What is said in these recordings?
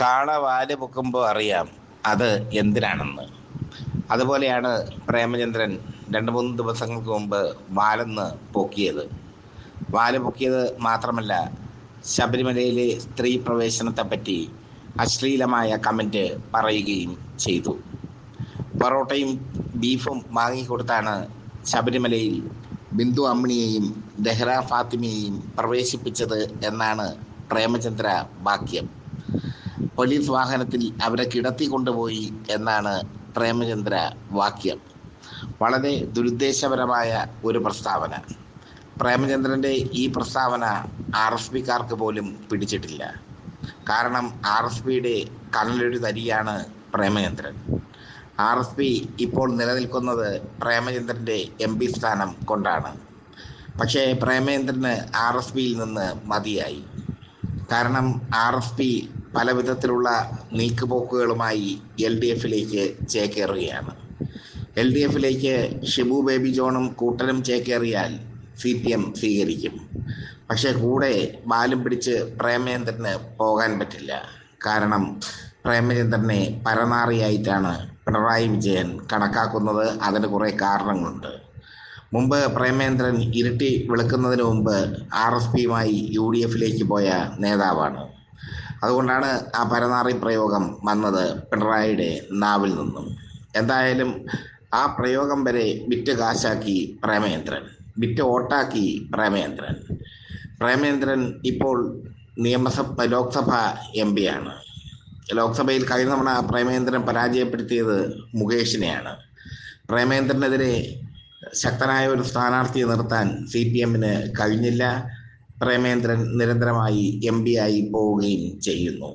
കാള വാല് പൊക്കുമ്പോൾ അറിയാം അത് എന്തിനാണെന്ന്. അതുപോലെയാണ് പ്രേമചന്ദ്രൻ 2-3 ദിവസങ്ങൾക്ക് മുമ്പ് വാലൊന്ന് പൊക്കിയത്. വാല് പൊക്കിയത് മാത്രമല്ല, ശബരിമലയിലെ സ്ത്രീ പ്രവേശനത്തെപ്പറ്റി അശ്ലീലമായ കമൻറ്റ് പറയുകയും ചെയ്തു. പൊറോട്ടയും ബീഫും വാങ്ങിക്കൊടുത്താണ് ശബരിമലയിൽ ബിന്ദു അമ്മിണിയെയും ദെഹ്റ ഫാത്തിമയെയും പ്രവേശിപ്പിച്ചത് എന്നാണ് പ്രേമചന്ദ്ര വാക്യം. പോലീസ് വാഹനത്തിൽ അവരെ കിടത്തി കൊണ്ടുപോയി എന്നാണ് പ്രേമചന്ദ്ര വാക്യം. വളരെ ദുരുദ്ദേശപരമായ ഒരു പ്രസ്താവന. പ്രേമചന്ദ്രൻ്റെ ഈ പ്രസ്താവന RSPക്കാർക്ക് പോലും പിടിച്ചിട്ടില്ല. കാരണം RSPയുടെ കനലൊരു തരിയാണ് പ്രേമചന്ദ്രൻ. RSP ഇപ്പോൾ നിലനിൽക്കുന്നത് പ്രേമചന്ദ്രൻ്റെ MP സ്ഥാനം കൊണ്ടാണ്. പക്ഷേ പ്രേമചന്ദ്രന് RSPയിൽ നിന്ന് മതിയായി. കാരണം RSP പല വിധത്തിലുള്ള നീക്കുപോക്കുകളുമായി LDFിലേക്ക് ചേക്കേറുകയാണ്. LDFിലേക്ക് ഷിബു ബേബി ജോണും കൂട്ടരും ചേക്കേറിയാൽ CPM സ്വീകരിക്കും. പക്ഷേ കൂടെ ബാലും പിടിച്ച് പ്രേമചന്ദ്രന് പോകാൻ പറ്റില്ല. കാരണം പ്രേമചന്ദ്രനെ പരനാറിയായിട്ടാണ് പിണറായി വിജയൻ കണക്കാക്കുന്നത്. അതിന് കുറേ കാരണങ്ങളുണ്ട്. മുമ്പ് പ്രേമചന്ദ്രൻ ഇരുട്ടി വെളുക്കുന്നതിന് മുമ്പ് RSPയുമായി UDFിലേക്ക് പോയ നേതാവാണ്. അതുകൊണ്ടാണ് ആ പരനാറി പ്രയോഗം വന്നത് പിണറായിയുടെ നാവിൽ നിന്നും. എന്തായാലും ആ പ്രയോഗം വരെ വിറ്റ് കാശാക്കി പ്രേമചന്ദ്രൻ, വിറ്റ് ഓട്ടാക്കി പ്രേമചന്ദ്രൻ. പ്രേമചന്ദ്രൻ ഇപ്പോൾ ലോക്സഭ MP ആണ്. ലോക്സഭയിൽ കഴിഞ്ഞ തവണ പ്രേമചന്ദ്രൻ പരാജയപ്പെടുത്തിയത് മുകേഷിനെയാണ്. പ്രേമചന്ദ്രനെതിരെ ശക്തനായ ഒരു സ്ഥാനാർത്ഥിയെ നിർത്താൻ CPMന് കഴിഞ്ഞില്ല. പ്രേമചന്ദ്രൻ നിരന്തരമായി MP ആയി പോവുകയും ചെയ്യുന്നു.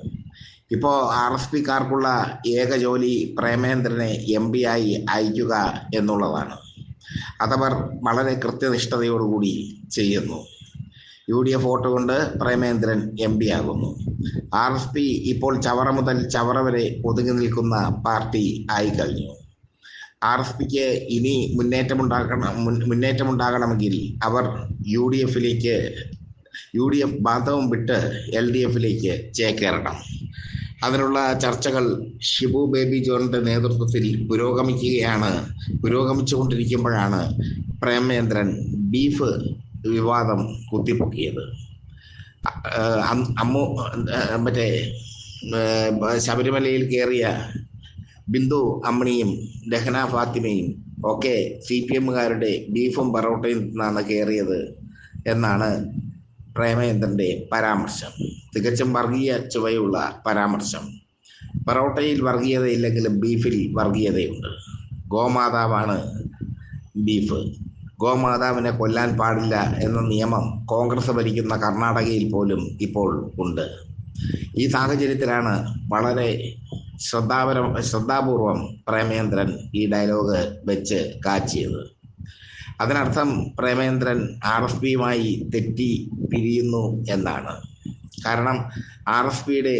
ഇപ്പോൾ RSPക്കാർക്കുള്ള ഏക ജോലി പ്രേമചന്ദ്രനെ MP ആയി അയക്കുക എന്നുള്ളതാണ്. അതവർ വളരെ കൃത്യനിഷ്ഠതയോടുകൂടി ചെയ്യുന്നു. UDF വോട്ട് കൊണ്ട് പ്രേമചന്ദ്രൻ MP ആകുന്നു. RSP ഇപ്പോൾ ചവറ മുതൽ ചവറ വരെ ഒതുങ്ങി നിൽക്കുന്ന പാർട്ടി ആയിക്കഴിഞ്ഞു. RSPക്ക് ഇനി മുന്നേറ്റമുണ്ടാകണമെങ്കിൽ അവർ UDF ബാധവും വിട്ട് LDFിലേക്ക് ചേക്കേറണം. അതിനുള്ള ചർച്ചകൾ ഷിബു ബേബി ജോണിൻ്റെ നേതൃത്വത്തിൽ പുരോഗമിച്ചുകൊണ്ടിരിക്കുമ്പോഴാണ് പ്രേമചന്ദ്രൻ ബീഫ് വിവാദം കുത്തിപ്പൊക്കിയത്. ശബരിമലയിൽ കയറിയ ബിന്ദു അമ്മിണിയും ദെഹ്റ ഫാത്തിമയും ഒക്കെ CPMകാരുടെ ബീഫും പൊറോട്ടയും നിന്നാണ് കയറിയത് എന്നാണ് പ്രേമചന്ദ്രൻ്റെ പരാമർശം. തികച്ചും വർഗീയ ചുവയുള്ള പരാമർശം. പൊറോട്ടയിൽ വർഗീയതയില്ലെങ്കിലും ബീഫിൽ വർഗീയതയുണ്ട്. ഗോമാതാവാണ് ബീഫ്. ഗോമാതാവിനെ കൊല്ലാൻ പാടില്ല എന്ന നിയമം കോൺഗ്രസ് ഭരിക്കുന്ന കർണാടകയിൽ പോലും ഇപ്പോൾ ഉണ്ട്. ഈ സാഹചര്യത്തിലാണ് വളരെ ശ്രദ്ധാപൂർവം പ്രേമചന്ദ്രൻ ഈ ഡയലോഗ് വെച്ച് കാച്ചിയത്. അതിനർത്ഥം പ്രേമചന്ദ്രൻ RSPയുമായി തെറ്റി പിരിയുന്നു എന്നാണ്. കാരണം RSPയുടെ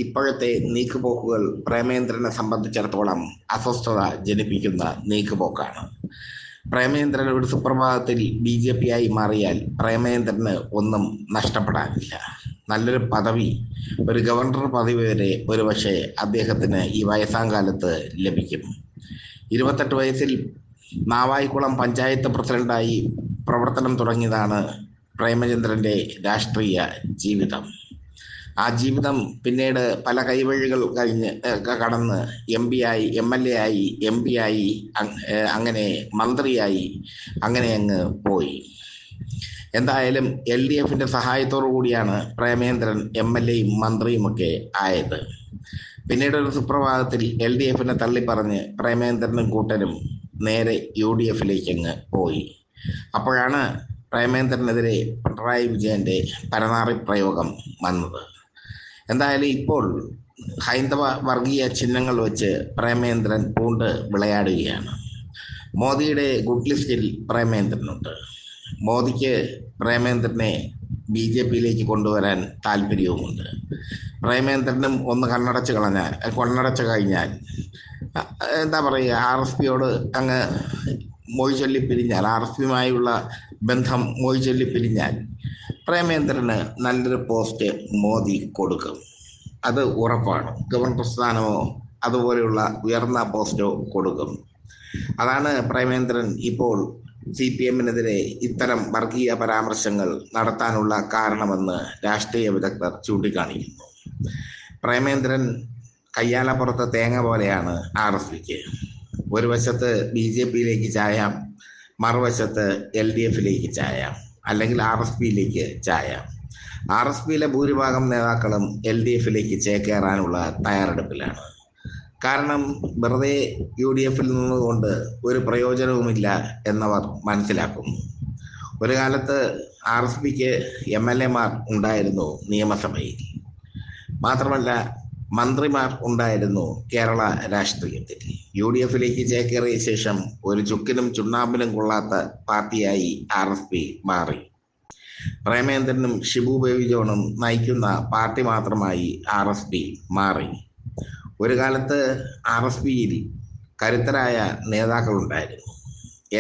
ഇപ്പോഴത്തെ നീക്കുപോക്കുകൾ പ്രേമചന്ദ്രനെ സംബന്ധിച്ചിടത്തോളം അസ്വസ്ഥത ജനിപ്പിക്കുന്ന നീക്കുപോക്കാണ്. പ്രേമചന്ദ്രൻ ഒരു സുപ്രഭാതത്തിൽ BJP ആയി മാറിയാൽ പ്രേമചന്ദ്രന് ഒന്നും നഷ്ടപ്പെടാനില്ല. നല്ലൊരു പദവി, ഒരു ഗവർണർ പദവി വരെ ഒരുപക്ഷെ അദ്ദേഹത്തിന് ഈ വയസ്സാം കാലത്ത് ലഭിക്കും. 28 വയസ്സിൽ നാവായിക്കുളം പഞ്ചായത്ത് പ്രസിഡന്റായി പ്രവർത്തനം തുടങ്ങിയതാണ് പ്രേമചന്ദ്രൻ്റെ രാഷ്ട്രീയ ജീവിതം. ആ ജീവിതം പിന്നീട് പല കൈവഴികൾ കടന്ന് MLA ആയി MP ആയി അങ്ങനെ മന്ത്രിയായി അങ്ങനെ അങ്ങ് പോയി. എന്തായാലും LDFിൻ്റെ സഹായത്തോടു കൂടിയാണ് പ്രേമചന്ദ്രൻ MLAയും മന്ത്രിയുമൊക്കെ ആയത്. പിന്നീട് ഒരു സുപ്രഭാതത്തിൽ LDFിനെ തള്ളിപ്പറഞ്ഞ് പ്രേമചന്ദ്രനും കൂട്ടരും നേരെ UDFിലേക്ക് അങ്ങ് പോയി. അപ്പോഴാണ് പ്രേമചന്ദ്രനെതിരെ പിണറായി വിജയൻ്റെ പരനാറി പ്രയോഗം വന്നത്. എന്തായാലും ഇപ്പോൾ ഹൈന്ദവ വർഗീയ ചിഹ്നങ്ങൾ വെച്ച് പ്രേമചന്ദ്രൻ പൂണ്ട് വിളയാടുകയാണ്. മോദിയുടെ ഗുഡ് ലിസ്റ്റിൽ പ്രേമചന്ദ്രനുണ്ട്. മോദിക്ക് പ്രേമചന്ദ്രനെ BJPയിലേക്ക് കൊണ്ടുവരാൻ താല്പര്യവുമുണ്ട്. പ്രേമചന്ദ്രനും ഒന്ന് കണ്ണടച്ച് കഴിഞ്ഞാൽ എന്താ പറയുക, RSPയോട് അങ്ങ് മൊഴി ചൊല്ലിപ്പിരിഞ്ഞാൽ, RSPയുമായുള്ള ബന്ധം മൊഴി ചൊല്ലിപ്പിരിഞ്ഞാൽ പ്രേമചന്ദ്രന് നല്ലൊരു പോസ്റ്റ് മോദി കൊടുക്കും. അത് ഉറപ്പാണ്. ഗവർണർ സ്ഥാനമോ അതുപോലെയുള്ള ഉയർന്ന പോസ്റ്റോ കൊടുക്കും. അതാണ് പ്രേമേന്ദ്രൻ ഇപ്പോൾ CPM-നെതിരെ ഇത്തരം വർഗീയ പരാമർശങ്ങൾ നടത്താനുള്ള കാരണമെന്ന് രാഷ്ട്രീയ വിദഗ്ധർ ചൂണ്ടിക്കാണിക്കുന്നു. പ്രേമേന്ദ്രൻ കയ്യാലപ്പുറത്തെ തേങ്ങ പോലെയാണ് RSPക്ക്. ഒരു വശത്ത് BJP-യിലേക്ക് ചായാം, മറുവശത്ത് LDF-ലേക്ക് ചായാം, അല്ലെങ്കിൽ RSPയിലേക്ക് ചായാം. RSPയിലെ ഭൂരിഭാഗം നേതാക്കളും LDF-ലേക്ക് ചേക്കേറാനുള്ള തയ്യാറെടുപ്പിലാണ്. കാരണം വെറുതെ UDF-ൽ നിന്നുകൊണ്ട് ഒരു പ്രയോജനവുമില്ല എന്നവർ മനസ്സിലാക്കുന്നു. ഒരു കാലത്ത് RSPക്ക് MLA-മാർ ഉണ്ടായിരുന്നു നിയമസഭയിൽ. മാത്രമല്ല മന്ത്രിമാർ ഉണ്ടായിരുന്നു കേരള രാഷ്ട്രീയത്തിൽ. UDF-ലേക്ക് ചേക്കേറിയ ശേഷം ഒരു ചുക്കിനും ചുണ്ണാമ്പിനും കൊള്ളാത്ത പാർട്ടിയായി RSP മാറി. പ്രേമേന്ദ്രനും ഷിബു ബേബി ജോണും നയിക്കുന്ന പാർട്ടി മാത്രമായി RSP മാറി. ഒരു കാലത്ത് RSPയിൽ കരുത്തരായ നേതാക്കളുണ്ടായിരുന്നു.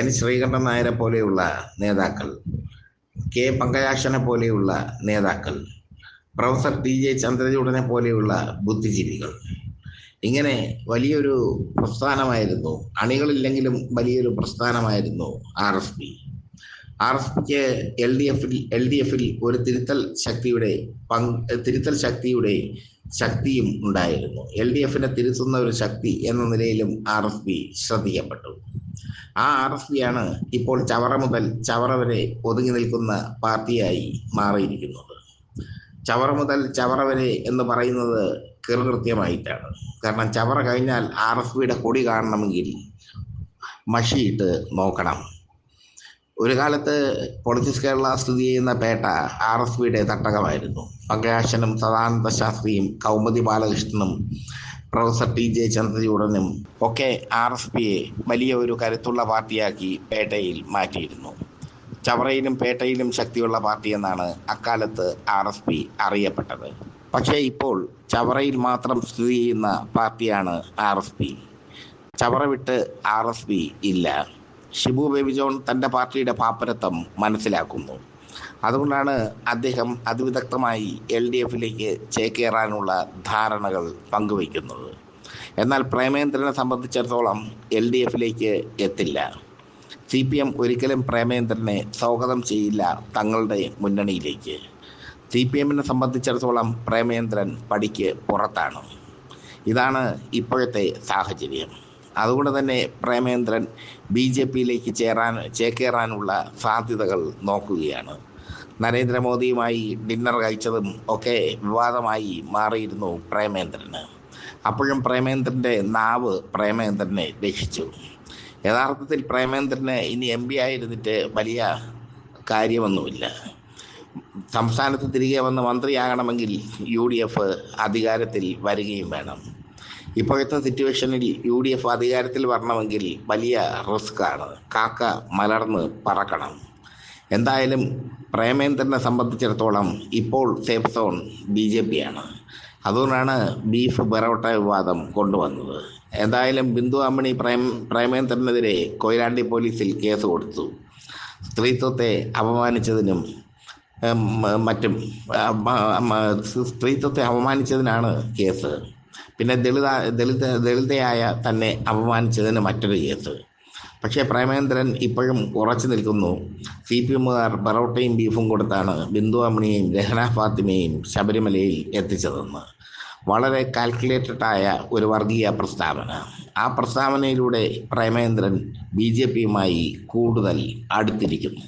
N. ശ്രീകണ്ഠൻ നായരെ പോലെയുള്ള നേതാക്കൾ, K. പങ്കജാക്ഷനെ പോലെയുള്ള നേതാക്കൾ, പ്രൊഫസർ TJ ചന്ദ്രചൂഡനെ പോലെയുള്ള ബുദ്ധിജീവികൾ. ഇങ്ങനെ വലിയൊരു പ്രസ്ഥാനമായിരുന്നു, അണികളില്ലെങ്കിലും വലിയൊരു പ്രസ്ഥാനമായിരുന്നു RSP. RSPക്ക് LDF-ൽ ഒരു തിരുത്തൽ ശക്തിയും ഉണ്ടായിരുന്നു. LDF-നെ തിരുത്തുന്ന ഒരു ശക്തി എന്ന നിലയിലും RSP ശ്രദ്ധിക്കപ്പെട്ടു. ആ RSPയാണ് ഇപ്പോൾ ചവറ മുതൽ ചവറ വരെ ഒതുങ്ങി നിൽക്കുന്ന പാർട്ടിയായി മാറിയിരിക്കുന്നത്. ചവറ മുതൽ ചവറ വരെ എന്ന് പറയുന്നത് കൃത്യമായിട്ടാണ്. കാരണം ചവറ കഴിഞ്ഞാൽ RSPയുടെ കൊടി കാണണമെങ്കിൽ മഷിയിട്ട് നോക്കണം. ഒരു കാലത്ത് പൊളിറ്റിക്സ് കേരള സ്ഥിതി ചെയ്യുന്ന പേട്ട RSPയുടെ തട്ടകമായിരുന്നു. പങ്കജാക്ഷനും സദാനന്ദ ശാസ്ത്രിയും കൗമുദി ബാലകൃഷ്ണനും പ്രൊഫസർ TJ ചന്ദ്രചൂഡനും ഒക്കെ RSPയെ വലിയ ഒരു കരുത്തുള്ള പാർട്ടിയാക്കി പേട്ടയിൽ മാറ്റിയിരുന്നു. ചവറയിലും പേട്ടയിലും ശക്തിയുള്ള പാർട്ടി എന്നാണ് അക്കാലത്ത് RSP അറിയപ്പെട്ടത്. പക്ഷേ ഇപ്പോൾ ചവറയിൽ മാത്രം സ്ഥിതി ചെയ്യുന്ന പാർട്ടിയാണ് RSP. ചവറ വിട്ട് RSP ഇല്ല. ഷിബു ബേബി ജോൺ തൻ്റെ പാർട്ടിയുടെ പാപ്പരത്വം മനസ്സിലാക്കുന്നു. അതുകൊണ്ടാണ് അദ്ദേഹം അതിവിദഗ്ധമായി LDF-ലേക്ക് ചേക്കേറാനുള്ള ധാരണകൾ പങ്കുവയ്ക്കുന്നത്. എന്നാൽ പ്രേമേന്ദ്രനെ സംബന്ധിച്ചിടത്തോളം LDF-ലേക്ക് എത്തില്ല. CPM ഒരിക്കലും പ്രേമേന്ദ്രനെ സ്വാഗതം ചെയ്യില്ല തങ്ങളുടെ മുന്നണിയിലേക്ക്. CPM-നെ സംബന്ധിച്ചിടത്തോളം പ്രേമേന്ദ്രൻ പടിക്ക് പുറത്താണ്. ഇതാണ് ഇപ്പോഴത്തെ സാഹചര്യം. അതുകൊണ്ട് തന്നെ പ്രേമേന്ദ്രൻ BJP-യിലേക്ക് ചേക്കേറാനുള്ള സാധ്യതകൾ നോക്കുകയാണ്. നരേന്ദ്രമോദിയുമായി ഡിന്നർ കഴിച്ചതും ഒക്കെ വിവാദമായി മാറിയിരുന്നു പ്രേമേന്ദ്രന്. അപ്പോഴും പ്രേമേന്ദ്രൻ്റെ നാവ് പ്രേമേന്ദ്രനെ രക്ഷിച്ചു. യഥാർത്ഥത്തിൽ പ്രേമേന്ദ്രന് ഇനി MP ആയിരുന്നിട്ട് വലിയ കാര്യമൊന്നുമില്ല. സംസ്ഥാനത്ത് തിരികെ വന്ന് മന്ത്രിയാകണമെങ്കിൽ UDF അധികാരത്തിൽ വരികയും വേണം. ഇപ്പോഴത്തെ സിറ്റുവേഷനിൽ UDF അധികാരത്തിൽ വരണമെങ്കിൽ വലിയ റിസ്ക്കാണ്. കാക്ക മലർന്ന് പറക്കണം. എന്തായാലും പ്രേമേന്ദ്രനെ സംബന്ധിച്ചിടത്തോളം ഇപ്പോൾ സേഫ് സോൺ BJP-യാണ്. അതുകൊണ്ടാണ് ബീഫ് ബെറോട്ട വിവാദം കൊണ്ടുവന്നത്. എന്തായാലും ബിന്ദു അമ്മിണി പ്രേമേന്ദ്രനെതിരെ കൊയിലാണ്ടി പോലീസിൽ കേസ് കൊടുത്തു. സ്ത്രീത്വത്തെ അപമാനിച്ചതിനും സ്ത്രീത്വത്തെ അപമാനിച്ചതിനാണ് കേസ്. പിന്നെ ദളിതയായ തന്നെ അപമാനിച്ചതിന് മറ്റൊരു കേസ്. പക്ഷേ പ്രേമേന്ദ്രൻ ഇപ്പോഴും ഉറച്ചു നിൽക്കുന്നു. CPM-കാർ ബറോട്ടയും ബീഫും കൊടുത്താണ് ബിന്ദു അമ്മിണിയെയും രഹ്ന ഫാത്തിമയെയും ശബരിമലയിൽ എത്തിച്ചതെന്ന്. വളരെ കാൽക്കുലേറ്റഡായ ഒരു വർഗീയ പ്രസ്താവന. ആ പ്രസ്താവനയിലൂടെ പ്രേമേന്ദ്രൻ BJP-യുമായി കൂടുതൽ അടുത്തിരിക്കുന്നു.